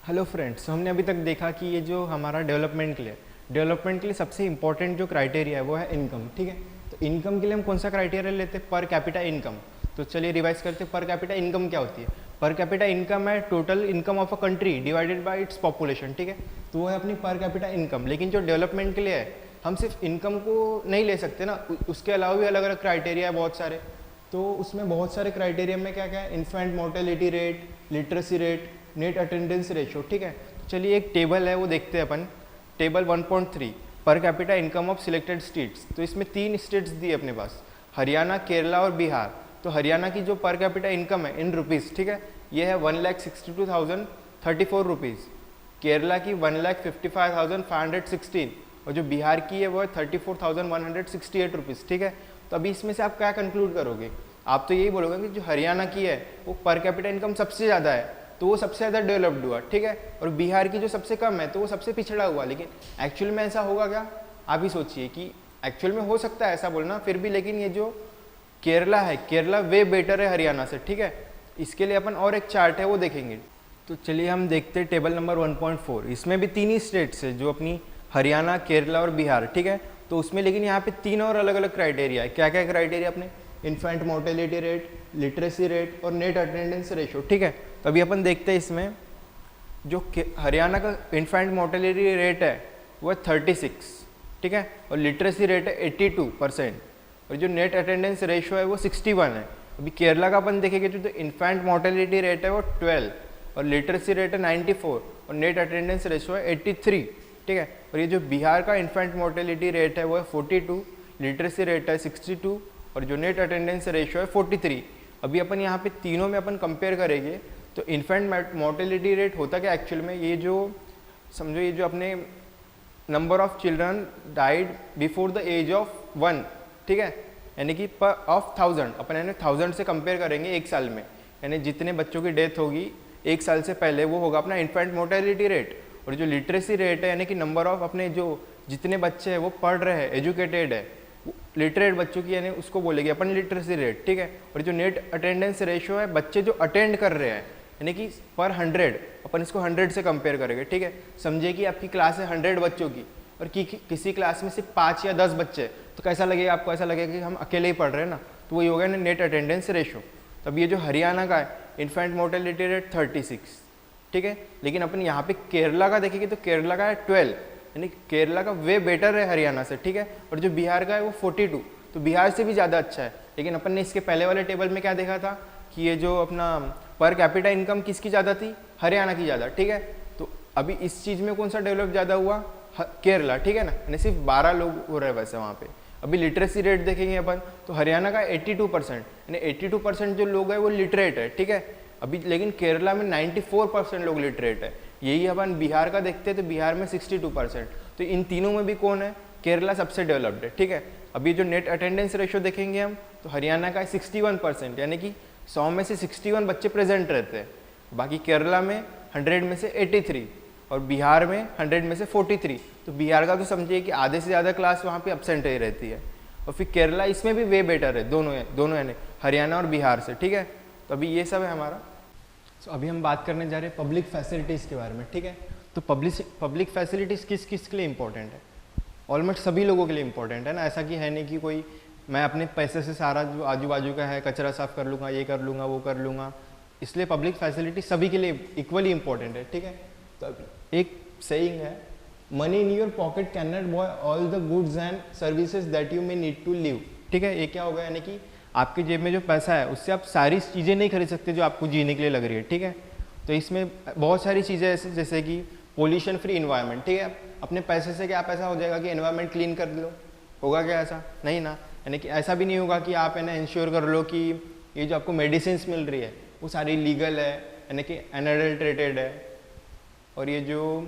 Hello friends, हमने अभी तक देखा कि ये जो हमारा डेवलपमेंट के लिए सबसे इंपॉर्टेंट जो क्राइटेरिया है वो है इनकम। ठीक है, तो इनकम के लिए हम कौन सा क्राइटेरिया लेते हैं? Per capita income. तो चलिए रिवाइज करते हैं, पर कैपिटा इनकम क्या होती है। पर कैपिटा इनकम है total income of a country divided by its population. ठीक है, तो वो है अपनी पर कैपिटा इनकम। लेकिन जो डेवलपमेंट के लिए है, हम सिर्फ इनकम को नहीं ले सकते ना, उसके अलावा भी अलग अलग क्राइटेरिया है बहुत सारे। तो उसमें बहुत सारे क्राइटेरिया में क्या क्या है? Infant mortality rate, literacy rate, net attendance ratio. ठीक है, तो चलिए एक टेबल है वो देखते हैं अपन। Table 1.3 per capita income of selected states. तो इसमें 3 स्टेट्स दिए अपने पास, हरियाणा, केरला और बिहार। तो हरियाणा की जो पर कैपिटा इनकम है इन रुपीज़, ठीक है, ये है 1,62,034 रुपीज़। केरला की 1,55,516 और जो बिहार की है वो है 34,168 रुपीज़। ठीक है, तो अभी इसमें से आप क्या कंक्लूड करोगे? आप तो यही बोलोगे कि जो हरियाणा की है वो पर कैपिटा इनकम सबसे ज़्यादा है, तो वो सबसे ज़्यादा डेवलप्ड हुआ। ठीक है, और बिहार की जो सबसे कम है तो वो सबसे पिछड़ा हुआ। लेकिन एक्चुअल में ऐसा होगा क्या? आप ही सोचिए कि एक्चुअल में हो सकता है ऐसा बोलना फिर भी, लेकिन ये जो केरला है, केरला वे बेटर है हरियाणा से। ठीक है, इसके लिए अपन और एक चार्ट है वो देखेंगे। तो चलिए हम देखते हैं टेबल नंबर 1.4। इसमें भी 3 ही स्टेट्स है, जो अपनी हरियाणा, केरला और बिहार। ठीक है, तो उसमें लेकिन यहाँ पे 3 और अलग अलग क्राइटेरिया है। क्या क्या क्राइटेरिया अपने? Infant mortality rate, literacy rate और नेट अटेंडेंस रेशो। ठीक है, तो अभी अपन देखते हैं इसमें जो हरियाणा का इन्फेंट मोर्टेलिटी रेट है वो है 36। ठीक है, और लिटरेसी रेट है 82% और जो नेट अटेंडेंस रेशो है वो 61 है। अभी केरला का अपन देखेंगे तो इन्फेंट मोर्टेलिटी रेट है वो 12 और लिटरेसी रेट है 94 और नेट अटेंडेंस रेशो है 83। ठीक है, और ये जो बिहार का इन्फेंट मोर्टेलिटी रेट है वो है 42, लिटरेसी रेट है 62 और जो नेट अटेंडेंस रेशो है 43। अभी अपन यहाँ पे तीनों में अपन कंपेयर करेंगे तो इन्फेंट मोर्टेलिटी रेट होता क्या एक्चुअल में? ये जो समझो, ये जो अपने number of children died before the age of 1, ठीक है, यानी कि पर ऑफ 1000, अपन यानी 1000 से कंपेयर करेंगे एक साल में, यानी जितने बच्चों की डेथ होगी एक साल से पहले, वो होगा अपना इन्फेंट मोर्टेलिटी रेट। और जो लिटरेसी रेट है यानी कि नंबर ऑफ अपने जो जितने बच्चे हैं वो पढ़ रहे हैं, एजुकेटेड है, लिटरेट बच्चों की, यानी उसको बोलेंगे अपन लिटरेसी रेट। ठीक है, और जो नेट अटेंडेंस रेशो है, बच्चे जो अटेंड कर रहे हैं, यानी कि पर 100 अपन इसको 100 से कंपेयर करेंगे। ठीक है, समझिए कि आपकी क्लास है 100 बच्चों की और किसी क्लास में सिर्फ 5 या 10 बच्चे, तो कैसा लगेगा आपको? ऐसा लगेगा कि हम अकेले ही पढ़ रहे हैं ना, तो वही होगा ना नेट अटेंडेंस रेशो। तब ये जो हरियाणा का है इन्फेंट मोर्टेलिटी रेट 36। ठीक है, लेकिन अपन यहाँ पे केरला का देखेंगे तो केरला का है 12, यानी केरला का वे बेटर है हरियाणा से। ठीक है, और जो बिहार का है वो 42, तो बिहार से भी ज़्यादा अच्छा है। लेकिन अपन ने इसके पहले वाले टेबल में क्या देखा था कि ये जो अपना पर कैपिटा इनकम किसकी ज़्यादा थी? हरियाणा की ज़्यादा। ठीक है, तो अभी इस चीज़ में कौन सा डेवलप ज़्यादा हुआ? केरला। ठीक है ना, यानी सिर्फ 12 लोग हो रहे हैं वैसे वहाँ पे। अभी लिटरेसी रेट देखेंगे अपन तो हरियाणा का 82%, यानी 82% जो लोग हैं वो लिटरेट है। ठीक है, अभी लेकिन केरला में 94% लोग लिटरेट है। यही अपन बिहार का देखते हैं तो बिहार में 62%। तो इन तीनों में भी कौन है? केरला सबसे डेवलप्ड है। ठीक है, अभी जो नेट अटेंडेंस रेशो देखेंगे हम तो हरियाणा का 61%, यानी कि 100 में से 61 बच्चे प्रेजेंट रहते हैं। बाकी केरला में 100 में से 83 और बिहार में 100 में से 43। तो बिहार का तो समझिए कि आधे से ज़्यादा क्लास वहाँ पे एब्सेंट ही रहती है। और फिर केरला इसमें भी वे बेटर है, दोनों यानी हरियाणा और बिहार से। ठीक है, तो अभी ये सब है हमारा। तो अभी हम बात करने जा रहे हैं पब्लिक फैसिलिटीज़ के बारे में। ठीक है, तो पब्लिक फैसिलिटीज़ किस किस के लिए इंपॉर्टेंट है? ऑलमोस्ट सभी लोगों के लिए इंपॉर्टेंट है ना, ऐसा कि है नहीं कि कोई मैं अपने पैसे से सारा जो आजू बाजू का है कचरा साफ कर लूँगा, ये कर लूँगा, वो कर लूँगा। इसलिए पब्लिक फैसिलिटी सभी के लिए इक्वली इंपॉर्टेंट है। ठीक है, तो एक सेइंग है, money in your pocket can not buy all the goods and services that you may need to live. ठीक है, ये क्या होगा? यानी कि आपके जेब में जो पैसा है उससे आप सारी चीज़ें नहीं खरीद सकते जो आपको जीने के लिए लग रही है। ठीक है, तो इसमें बहुत सारी चीज़ें ऐसे जैसे कि पोल्यूशन फ्री इन्वायरमेंट। ठीक है, अपने पैसे से क्या पैसा हो जाएगा कि एनवायरनमेंट क्लीन कर लो? होगा क्या ऐसा? नहीं ना, यानी कि ऐसा भी नहीं होगा कि आप है ना इंश्योर कर लो कि ये जो आपको मेडिसिन मिल रही है वो सारी लीगल है, यानी कि अनएडल्ट्रेटेड है। और ये जो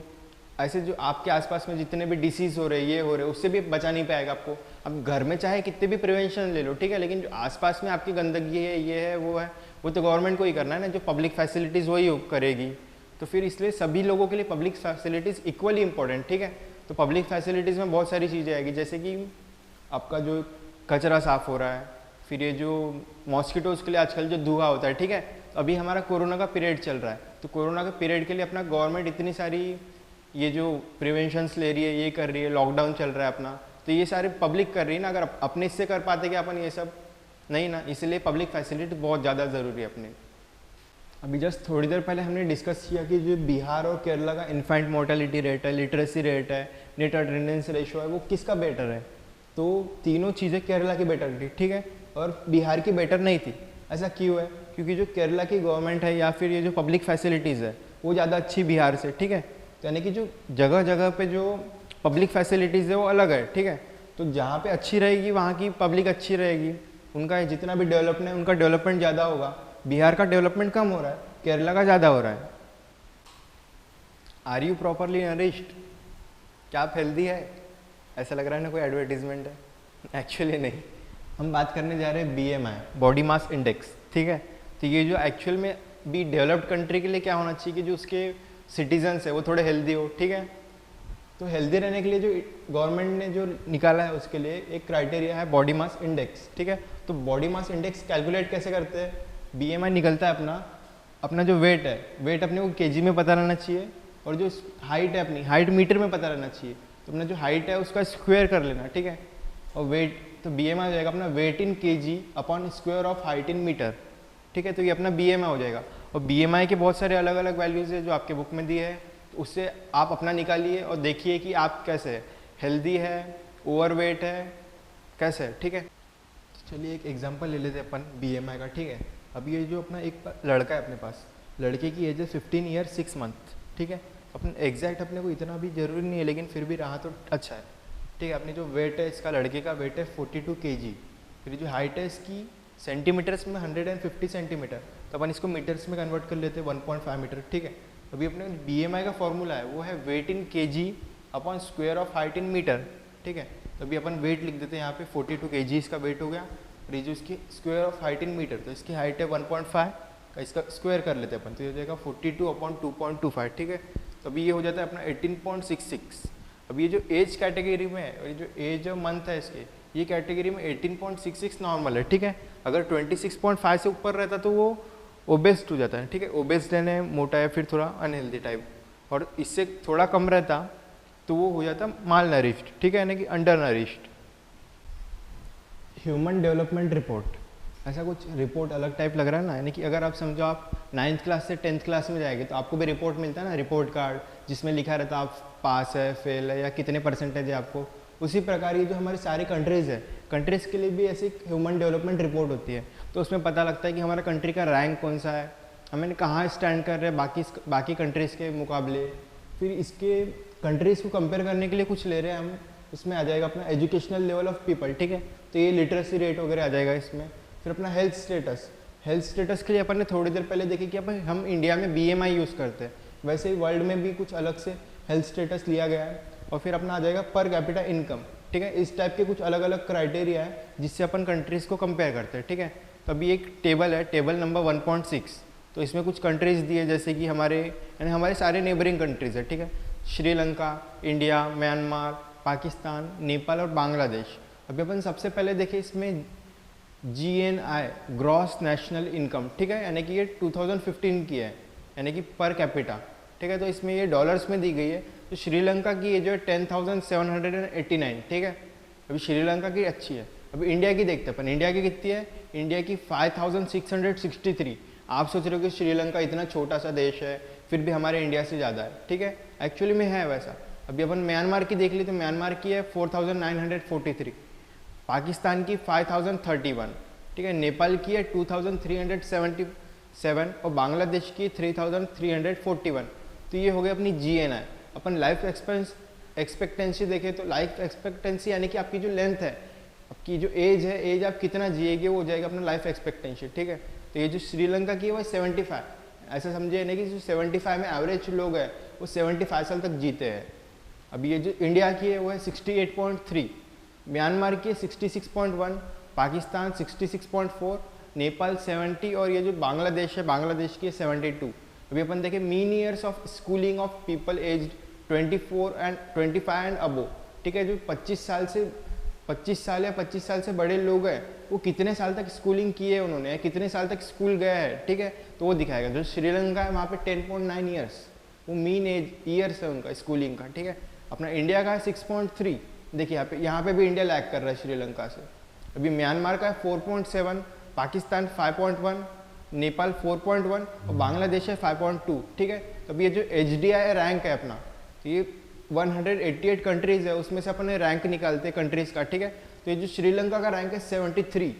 ऐसे जो आपके आसपास में जितने भी डिसीज़ हो रहे हैं, ये हो रहे हैं, उससे भी बचा नहीं पाएगा आपको। अब घर में चाहे कितने भी प्रिवेंशन ले लो, ठीक है, लेकिन जो आसपास में आपकी गंदगी है, ये है, वो तो गवर्नमेंट को ही करना है ना, जो पब्लिक फैसिलिटीज़ वही करेगी। तो फिर इसलिए सभी लोगों के लिए पब्लिक फैसिलिटीज़ इक्वली इंपॉर्टेंट। ठीक है, तो पब्लिक फैसिलिटीज़ में बहुत सारी चीज़ें आएगी, जैसे कि आपका जो कचरा साफ़ हो रहा है, फिर ये जो मॉस्किटोज़ के लिए आजकल जो धुआं होता है, ठीक है, तो अभी हमारा कोरोना का पीरियड चल रहा है, तो कोरोना के पीरियड के लिए अपना गवर्नमेंट इतनी सारी ये जो प्रिवेंशंस ले रही है, ये कर रही है, लॉकडाउन चल रहा है अपना, तो ये सारे पब्लिक कर रही है ना। अगर अपने इससे कर पाते कि अपन ये सब नहीं ना, इसलिए पब्लिक फैसिलिटी बहुत ज़्यादा ज़रूरी है अपने। अभी जस्ट थोड़ी देर पहले हमने डिस्कस किया कि जो बिहार और केरला का इन्फेंट मोर्टेलिटी रेट है, लिटरेसी रेट है, नेट अटेंडेंस रेशियो है, वो किसका बेटर है? तो तीनों चीज़ें केरला की बेटर थी, ठीक है, और बिहार की बेटर नहीं थी। ऐसा क्यों है? क्योंकि जो केरला की गवर्नमेंट है या फिर ये जो पब्लिक फैसिलिटीज़ है वो ज़्यादा अच्छी बिहार से, ठीक है। तो यानी कि जो जगह जगह पे जो पब्लिक फैसिलिटीज़ है वो अलग है, ठीक है। तो जहाँ पे अच्छी रहेगी वहाँ की पब्लिक अच्छी रहेगी, उनका जितना भी डेवलपमेंट है उनका डेवलपमेंट ज़्यादा होगा। बिहार का डेवलपमेंट कम हो रहा है, केरला का ज़्यादा हो रहा है। Are you properly nourished? क्या आप हेल्दी है? ऐसा लग रहा है ना कोई एडवर्टीजमेंट है, एक्चुअली नहीं। हम बात करने जा रहे हैं BMI, बॉडी मास इंडेक्स, ठीक है। तो ये जो एक्चुअल में भी डेवलप्ड कंट्री के लिए क्या होना चाहिए कि जो उसके सिटीजन्स है वो थोड़े हेल्दी हो, ठीक है। तो हेल्दी रहने के लिए जो गवर्नमेंट ने जो निकाला है उसके लिए एक क्राइटेरिया है बॉडी मास इंडेक्स, ठीक है। तो बॉडी मास इंडेक्स कैलकुलेट कैसे करते हैं? BMI निकलता है अपना जो वेट है, वेट अपने को केजी में पता रहना चाहिए, और जो हाइट है अपनी हाइट मीटर में पता रहना चाहिए। तो अपना जो हाइट है उसका स्क्वायर कर लेना, ठीक है। और वेट तो BMI हो जाएगा अपना weight in KG upon square of height in metre, ठीक है। तो ये अपना BMI हो जाएगा। और BMI के बहुत सारे अलग अलग वैल्यूज़ है जो आपके बुक में दिए हैं, तो उससे आप अपना निकालिए और देखिए कि आप कैसे है, हेल्दी है, ओवरवेट है, कैसे है, ठीक है। तो चलिए एक एग्जांपल ले लेते हैं अपन BMI का, ठीक है। अब ये जो अपना एक लड़का है अपने पास, लड़के की एज है 15 ईयर 6 मंथ, ठीक है। अपने एग्जैक्ट अपने को इतना भी जरूरी नहीं है, लेकिन फिर भी रहा तो अच्छा है, ठीक है। अपनी जो वेट है इसका, लड़के का वेट है 42 kg। फिर जो हाइट है इसकी सेंटीमीटर्स में 150 सेंटीमीटर, तो अपन इसको मीटर्स में कन्वर्ट कर लेते हैं 1.5 मीटर, ठीक है। अभी अपने BMI का फॉर्मूला है वो है weight in kg upon square of height in metre, ठीक है। तो अभी अपन वेट लिख देते हैं यहाँ पे 42 kg इसका वेट हो गया, और ये जो इसकी square of height in metre, तो इसकी हाइट है 1.5 का, इसका स्क्वायर कर लेते हैं अपन, तो ये हो जाएगा 42 अपॉन 2.25, ठीक है। तो अभी ये हो जाता है अपना 18.66। अब ये जो एज कैटेगरी में है और ये जो एज मंथ है इसके, ये कैटेगरी में 18.66 नॉर्मल है, ठीक है। अगर 26.5 से ऊपर रहता तो वो ओबेस्ड हो जाता है, ठीक है। ओबेस्ड यानी मोटा है, फिर थोड़ा अनहेल्दी टाइप, और इससे थोड़ा कम रहता तो वो हो जाता माल नरिश्ड, ठीक है, यानी कि under nourished. Human development report, ऐसा कुछ रिपोर्ट अलग टाइप लग रहा है ना, यानी कि अगर आप समझो आप 9th क्लास से 10th क्लास में जाएंगे तो आपको भी रिपोर्ट मिलता है ना, रिपोर्ट कार्ड, जिसमें लिखा रहता है आप पास है, फेल है, या कितने परसेंटेज है आपको। उसी प्रकार ये जो हमारी सारी कंट्रीज़ है, कंट्रीज़ के लिए भी ऐसी ह्यूमन डेवलपमेंट रिपोर्ट होती है, तो उसमें पता लगता है कि हमारा कंट्री का रैंक कौन सा है, हमें कहाँ स्टैंड कर रहे हैं बाकी कंट्रीज़ के मुकाबले। फिर इसके कंट्रीज़ को कंपेयर करने के लिए कुछ ले रहे हैं हम, उसमें आ जाएगा अपना एजुकेशनल लेवल ऑफ पीपल, ठीक है। तो ये लिटरेसी रेट वगैरह आ जाएगा इसमें। फिर अपना हेल्थ स्टेटस के लिए अपन ने थोड़ी देर पहले देखे कि अपन हम इंडिया में BMI यूज़ करते हैं, वैसे ही वर्ल्ड में भी कुछ अलग से हेल्थ स्टेटस लिया गया है। और फिर अपना आ जाएगा पर कैपिटा इनकम, ठीक है। इस टाइप के कुछ अलग अलग क्राइटेरिया है जिससे अपन कंट्रीज़ को कंपेयर करते हैं, ठीक है। तो अभी एक टेबल है, टेबल नंबर 1.6, तो इसमें कुछ कंट्रीज़ दिए जैसे कि हमारे सारे नेबरिंग कंट्रीज़ है, ठीक है। श्रीलंका, इंडिया, म्यांमार, पाकिस्तान, नेपाल और बांग्लादेश। अभी अपन सबसे पहले देखें इसमें GNI, ग्रॉस नेशनल इनकम, ठीक है, यानी कि ये 2015 की है, यानी कि पर कैपिटा, ठीक है। तो इसमें ये डॉलर्स में दी गई है। तो श्रीलंका की ये जो है 10,789, ठीक है। अभी श्रीलंका की अच्छी है। अभी इंडिया की देखते हैं अपन, इंडिया की कितनी है? इंडिया की 5,663। आप सोच रहे हो कि श्रीलंका इतना छोटा सा देश है फिर भी हमारे इंडिया से ज़्यादा है, ठीक है, एक्चुअली में है वैसा। अभी अपन म्यांमार की देख ली तो म्यांमार की है 4,943, पाकिस्तान की 5,031, ठीक है, नेपाल की है 2,377 और बांग्लादेश की 3,341। तो ये हो गई अपनी GNI। अपन लाइफ एक्सपेक्टेंसी देखें तो लाइफ एक्सपेक्टेंसी यानी कि आपकी जो लेंथ है, आपकी जो एज है, एज आप कितना जिएगे वो हो जाएगा अपना लाइफ एक्सपेक्टेंसी, ठीक है। तो ये जो श्रीलंका की है वो 75, ऐसा समझिए नहीं कि जो 75 में एवरेज लोग हैं वो 75 साल तक जीते हैं। अभी ये जो इंडिया की है वो है 68.3, म्यांमार की 66.1, पाकिस्तान 66.4, नेपाल 70 और ये जो बांग्लादेश है, बांग्लादेश की 72। अभी अपन देखें mean years of schooling of people age 25 and above, ठीक है, जो 25 साल से 25 साल या 25 साल से बड़े लोग हैं वो कितने साल तक स्कूलिंग की है उन्होंने, या कितने साल तक स्कूल गया है, ठीक है, तो वो दिखाएगा। जो श्रीलंका है वहाँ पे 10.9 ईयर्स वो मीन एज ईयर्स है उनका स्कूलिंग का, ठीक है। अपना इंडिया का है 6.3, देखिए यहाँ पे भी इंडिया लैग कर रहा है श्रीलंका से। अभी म्यांमार का है 4.7, पाकिस्तान 5.1, नेपाल 4.1 और बांग्लादेश है 5.2, ठीक है। तो अभी ये जो HDI रैंक है अपना, तो ये 188 कंट्रीज है, उसमें से अपने रैंक निकालते हैं कंट्रीज का, ठीक है। तो ये जो श्रीलंका का रैंक है 73,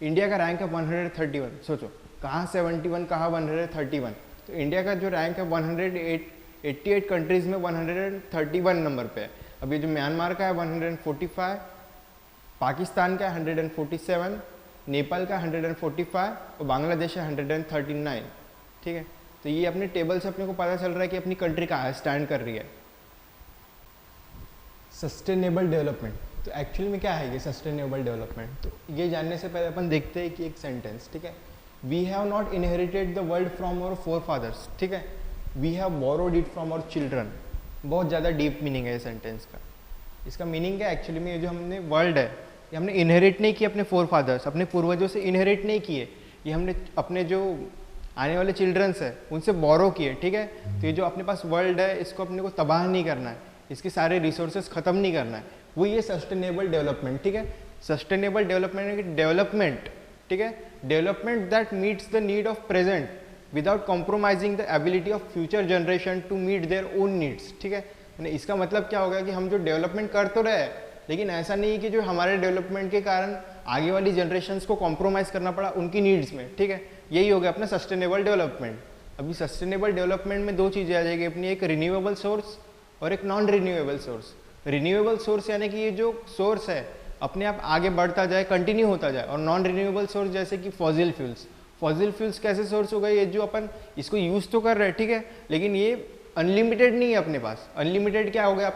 इंडिया का रैंक है 131। सोचो कहाँ 71 कहाँ 131। तो इंडिया का जो रैंक है 188 कंट्रीज में 131 नंबर पे है। अभी जो म्यांमार का है 145, पाकिस्तान का 147, नेपाल का 145 और बांग्लादेश है 139, ठीक है। तो ये अपने टेबल से अपने को पता चल रहा है कि अपनी कंट्री कहाँ स्टैंड कर रही है। सस्टेनेबल डेवलपमेंट, तो एक्चुअली में क्या है ये सस्टेनेबल डेवलपमेंट? तो ये जानने से पहले अपन देखते हैं कि एक सेंटेंस, ठीक है। We have not inherited the world from our forefathers, ठीक है, we have borrowed it from our children. बहुत ज़्यादा डीप मीनिंग है ये सेंटेंस का। इसका मीनिंग क्या है एक्चुअली में, ये जो हमने वर्ल्ड है ये हमने इनहेरिट नहीं किया अपने फोर फादर्स, अपने पूर्वजों से इनहेरिट नहीं किए, ये हमने अपने जो आने वाले चिल्ड्रंस है उनसे बोरो किए, ठीक है। तो ये जो अपने पास वर्ल्ड है इसको अपने को तबाह नहीं करना है, इसके सारे रिसोर्सेज खत्म नहीं करना है, वो ये सस्टेनेबल डेवलपमेंट, ठीक है। सस्टेनेबल डेवलपमेंट डेवलपमेंट, ठीक है, development that meets the need of present without compromising the ability of future generation to meet their own needs, ठीक है। इसका मतलब क्या होगा कि हम जो डेवलपमेंट कर तो रहे हैं, लेकिन ऐसा नहीं कि जो हमारे डेवलपमेंट के कारण आगे वाली जनरेशन्स को कॉम्प्रोमाइज़ करना पड़ा उनकी नीड्स में, ठीक है। यही हो गया अपना सस्टेनेबल डेवलपमेंट। अभी सस्टेनेबल डेवलपमेंट में दो चीज़ें आ जाएगी अपनी, एक रिन्यूएबल सोर्स और एक non renewable source. Renewable source यानी कि ये जो सोर्स है अपने आप आगे बढ़ता जाए, कंटिन्यू होता जाए, और नॉन रिन्यूएबल सोर्स जैसे कि फॉसिल फ्यूल्स। फॉसिल फ्यूल्स कैसे सोर्स हो गए, ये जो अपन इसको यूज़ तो कर रहे हैं, ठीक है, लेकिन ये अनलिमिटेड नहीं है अपने पास। अनलिमिटेड क्या हो गया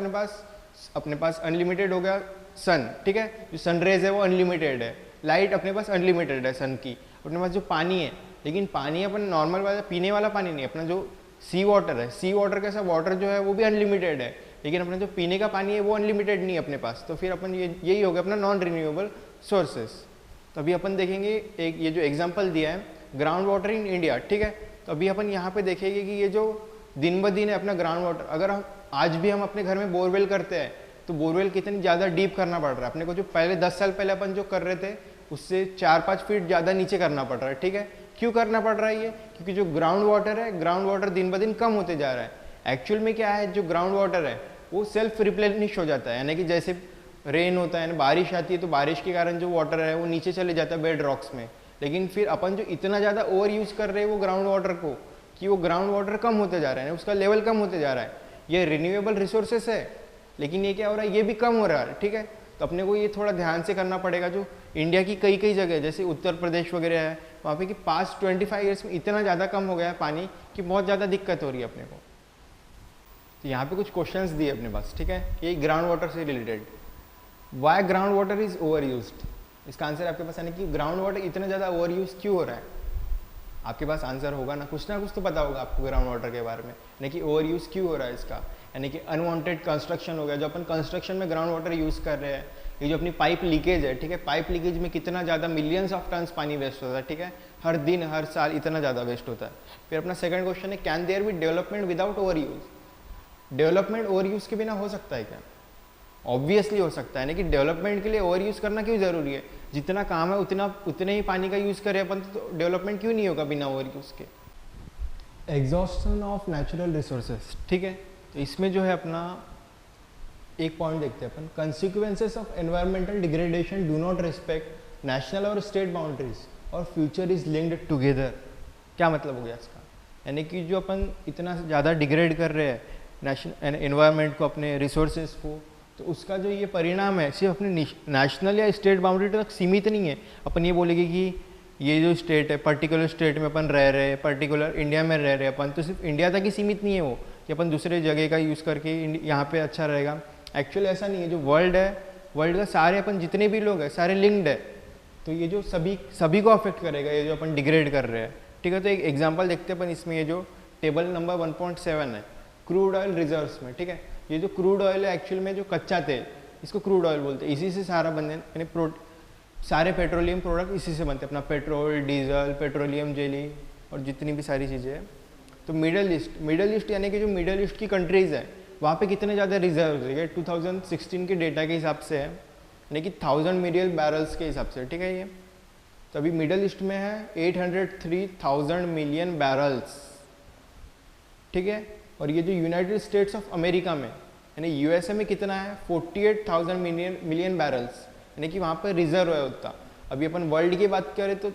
अपने पास अनलिमिटेड हो गया सन, ठीक है, जो सनरेज है वो अनलिमिटेड है, लाइट अपने पास अनलिमिटेड है सन की। अपने पास जो पानी है, लेकिन पानी अपन नॉर्मल वाला पीने वाला पानी नहीं, अपना जो सी वाटर है, सी वाटर कैसा वाटर जो है वो भी अनलिमिटेड है, लेकिन अपना जो पीने का पानी है वो अनलिमिटेड नहीं है अपने पास। तो फिर अपन यही हो गया अपना नॉन रिन्यूएबल सोर्सेस। तो अभी अपन देखेंगे एक ये जो एग्जांपल दिया है ग्राउंड वाटर इन इंडिया, ठीक है। तो अभी अपन यहाँ पे देखेंगे कि ये जो दिन ब दिन है अपना ग्राउंड वाटर, अगर हम आज भी हम अपने घर में बोरवेल करते हैं तो बोरवेल कितनी ज़्यादा डीप करना पड़ रहा है अपने को। जो पहले 10 साल पहले अपन जो कर रहे थे उससे 4-5 फीट ज़्यादा नीचे करना पड़ रहा है, ठीक है। क्यों करना पड़ रहा है ये? क्योंकि जो ग्राउंड वाटर है, ग्राउंड वाटर दिन ब दिन कम होते जा रहा है। एक्चुअल में क्या है, जो ग्राउंड वाटर है वो सेल्फ रिप्लेनिश हो जाता है, यानी कि जैसे रेन होता है, बारिश आती है तो बारिश के कारण जो वाटर है वो नीचे चले जाता है बेड रॉक्स में। लेकिन फिर अपन जो इतना ज़्यादा ओवर यूज़ कर रहे हैं वो ग्राउंड वाटर को, कि वो ग्राउंड वाटर कम होते जा रहा है, उसका लेवल कम होते जा रहा है। ये रिन्यूएबल रिसोर्सेस है, लेकिन ये क्या हो रहा है, ये भी कम हो रहा है, ठीक है। तो अपने को ये थोड़ा ध्यान से करना पड़ेगा। जो इंडिया की कई कई जगह जैसे उत्तर प्रदेश वगैरह है, वहाँ पे कि पास्ट 25 ईयर्स में इतना ज़्यादा कम हो गया है पानी कि बहुत ज़्यादा दिक्कत हो रही है अपने को। तो यहाँ पे कुछ क्वेश्चंस दिए अपने पास, ठीक है, ये ग्राउंड वाटर से related. Why ground water is overused? इसका आंसर आपके पास, यानी कि ग्राउंड वाटर इतना ज़्यादा ओवर यूज क्यों हो रहा है? आपके पास आंसर होगा ना कुछ तो पता होगा आपको ग्राउंड वाटर के बारे में, यानी कि ओवर यूज़ क्यों हो रहा है इसका। यानी कि अनवांटेड कंस्ट्रक्शन हो गया, जो अपन कंस्ट्रक्शन में ग्राउंड वाटर यूज़ कर रहे हैं। ये जो अपनी पाइप लीकेज है, ठीक है, पाइप लीकेज में कितना ज़्यादा मिलियंस ऑफ टन्स पानी वेस्ट होता है, ठीक है, हर दिन हर साल इतना ज़्यादा वेस्ट होता है। फिर अपना सेकंड क्वेश्चन है, can there be development without overuse? Development overuse के बिना हो सकता है क्या? ऑब्वियसली हो सकता है, यानी कि डेवलपमेंट के लिए ओवर यूज़ करना क्यों ज़रूरी है? जितना काम है उतने ही पानी का यूज़ करें अपन, तो डेवलपमेंट क्यों नहीं होगा बिना ओवर यूज़ के? एग्जॉस्शन ऑफ नेचुरल रिसोर्सेज, ठीक है। तो इसमें जो है अपना एक पॉइंट देखते हैं अपन, consequences of environmental degradation do not respect national और स्टेट बाउंड्रीज और फ्यूचर इज लिंक्ड टुगेदर। क्या मतलब हो गया इसका? यानी कि जो अपन इतना ज़्यादा डिग्रेड कर रहे हैं नेशनल एनवायरमेंट को, अपने रिसोर्सेज को, तो उसका जो ये परिणाम है सिर्फ अपने नेशनल या स्टेट बाउंड्री तक सीमित नहीं है। अपन ये बोलेंगे कि ये जो स्टेट है, पर्टिकुलर स्टेट में अपन रह रहे हैं, पर्टिकुलर इंडिया में रह रहे हैं अपन, तो सिर्फ इंडिया तक ही सीमित नहीं है वो, कि अपन दूसरे जगह का यूज़ करके यहाँ पे अच्छा रहेगा। एक्चुअली ऐसा नहीं है। जो वर्ल्ड है, वर्ल्ड का सारे अपन जितने भी लोग हैं सारे लिंक्ड है, तो ये जो सभी को अफेक्ट करेगा ये जो अपन डिग्रेड कर रहे हैं, ठीक है। तो एक एग्जाम्पल देखते हैं अपन इसमें, ये जो टेबल नंबर 1.7 है क्रूड ऑयल रिजर्व्स में, ठीक है। ये जो क्रूड ऑयल है एक्चुअल में जो कच्चा तेल, इसको क्रूड ऑयल बोलते हैं। इसी से सारा बनने यानी सारे पेट्रोलियम प्रोडक्ट इसी से बनते हैं, अपना पेट्रोल, डीजल, पेट्रोलियम जेली और जितनी भी सारी चीज़ें हैं। तो मिडल ईस्ट यानी कि जो मिडल ईस्ट की कंट्रीज़ है वहाँ पे कितने ज़्यादा रिजर्व है, ये 2016 के डेटा के हिसाब से है, यानी कि 1000 मिलियन बैरल्स के हिसाब से, ठीक है। ये तो अभी मिडल ईस्ट में है 803,000 मिलियन बैरल्स, ठीक है। और ये जो यूनाइटेड स्टेट्स ऑफ अमेरिका में यानी यूएसए में कितना है 48,000 मिलियन बैरल्स, यानी कि वहाँ पर रिजर्व है उतना। अभी अपन वर्ल्ड की बात करें तो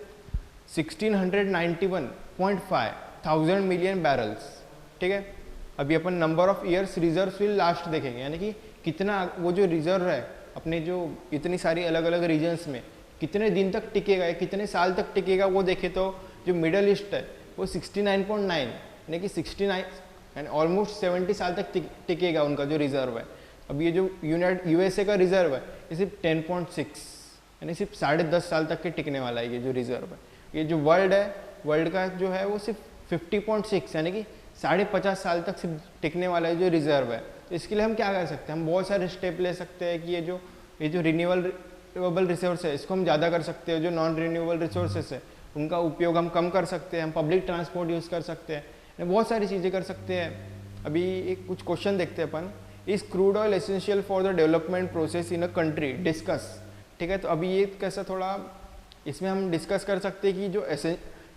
1691.5 थाउजेंड मिलियन बैरल्स, ठीक है। अभी अपन number of years reserve will last देखेंगे, यानी कि कितना वो जो रिजर्व है अपने जो इतनी सारी अलग अलग रीजन्स में कितने दिन तक टिकेगा या कितने साल तक टिकेगा, वो देखे तो जो मिडल ईस्ट है वो 69.9 यानी कि 69 यानी ऑलमोस्ट 70 साल तक टिकेगा उनका जो रिजर्व है। अब ये जो यूएसए का रिजर्व है ये सिर्फ 10.6 यानी सिर्फ 10.5 साल तक के टिकने वाला है ये जो रिजर्व है। ये जो वर्ल्ड है, वर्ल्ड का जो है वो सिर्फ 50.6 यानी कि 50.5 साल तक सिर्फ टिकने वाला है जो रिजर्व है। तो इसके लिए हम क्या कर सकते हैं, हम बहुत सारे स्टेप ले सकते हैं कि ये जो रिन्यूएबल रिसोर्स है इसको हम ज़्यादा कर सकते हैं, जो नॉन रिन्यूएबल रिसोर्सेस है उनका उपयोग हम कम कर सकते हैं, हम पब्लिक ट्रांसपोर्ट यूज़ कर सकते हैं, बहुत सारी चीज़ें कर सकते हैं। अभी एक कुछ क्वेश्चन देखते हैं अपन, is crude oil essential for the development process in a country, discuss, ठीक है। तो अभी ये कैसा थोड़ा इसमें हम डिस्कस कर सकते हैं कि जो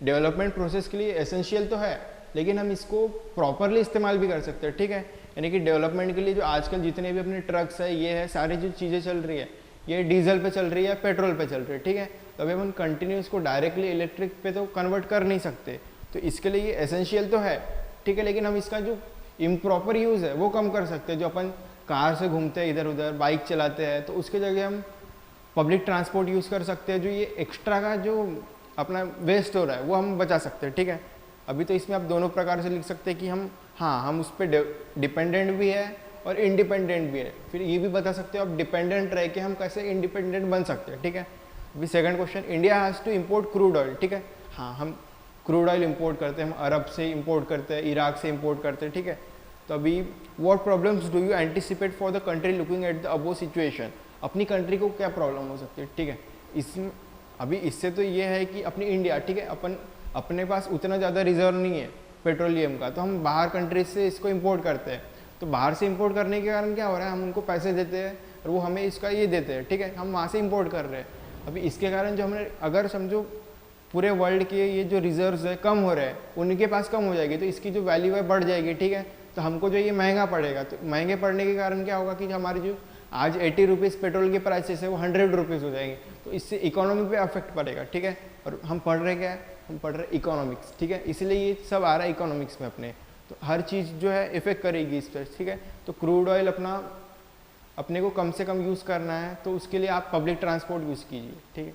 डेवलपमेंट प्रोसेस के लिए एसेंशियल तो है लेकिन हम इसको प्रॉपरली इस्तेमाल भी कर सकते हैं, ठीक है। यानी कि डेवलपमेंट के लिए जो आजकल जितने भी अपने ट्रक्स है ये है सारी जो चीज़ें चल रही है ये डीजल पे चल रही है, पेट्रोल पे चल रही है, ठीक है। तो अभी हम कंटिन्यू इसको डायरेक्टली इलेक्ट्रिक पे तो कन्वर्ट कर नहीं सकते, तो इसके लिए ये एसेंशियल तो है, ठीक है। लेकिन हम इसका जो इम्प्रॉपर यूज़ है वो कम कर सकते हैं। जो अपन कार से घूमते हैं इधर उधर, बाइक चलाते हैं, तो उसके जगह हम पब्लिक ट्रांसपोर्ट यूज़ कर सकते हैं। जो ये एक्स्ट्रा का जो अपना वेस्ट हो रहा है वो हम बचा सकते हैं, ठीक है। अभी तो इसमें आप दोनों प्रकार से लिख सकते हैं कि हम उस पर डिपेंडेंट भी है और इंडिपेंडेंट भी है। फिर ये भी बता सकते हो आप डिपेंडेंट रह के हम कैसे इंडिपेंडेंट बन सकते हैं, ठीक है। अभी second question, India has to import crude oil, ठीक है। हाँ, हम क्रूड ऑयल इंपोर्ट करते हैं, हम अरब से इंपोर्ट करते हैं, इराक से इंपोर्ट करते हैं, ठीक है। तो अभी what problems do you anticipate for the country looking at the above situation, अपनी कंट्री को क्या प्रॉब्लम हो सकती है, ठीक है। इसमें अभी इससे तो ये है कि अपनी इंडिया, ठीक है, अपने पास उतना ज़्यादा रिजर्व नहीं है पेट्रोलियम का, तो हम बाहर कंट्रीज से इसको इंपोर्ट करते हैं। तो बाहर से इंपोर्ट करने के कारण क्या हो रहा है, हम उनको पैसे देते हैं और वो हमें इसका ये देते हैं, ठीक है, हम वहाँ से इंपोर्ट कर रहे हैं। अभी इसके कारण जो हमने अगर समझो पूरे वर्ल्ड के ये जो रिजर्व्स है कम हो रहे हैं, उनके पास कम हो जाएगी तो इसकी जो वैल्यू है बढ़ जाएगी, ठीक है। तो हमको जो ये महंगा पड़ेगा, तो महंगे पड़ने के कारण क्या होगा कि हमारी जो आज 80 रुपीज़ पेट्रोल के प्राइसेस है वो 100 रुपीज़ हो जाएंगे, तो इससे इकोनॉमी पे अफेक्ट पड़ेगा, ठीक है। और हम पढ़ रहे क्या है, हम पढ़ रहे इकोनॉमिक्स, ठीक है, इसलिए ये सब आ रहा है इकोनॉमिक्स में अपने, तो हर चीज़ जो है इफेक्ट करेगी इस पर, ठीक है। तो क्रूड ऑयल अपने को कम से कम यूज़ करना है, तो उसके लिए आप पब्लिक ट्रांसपोर्ट यूज़ कीजिए, ठीक है।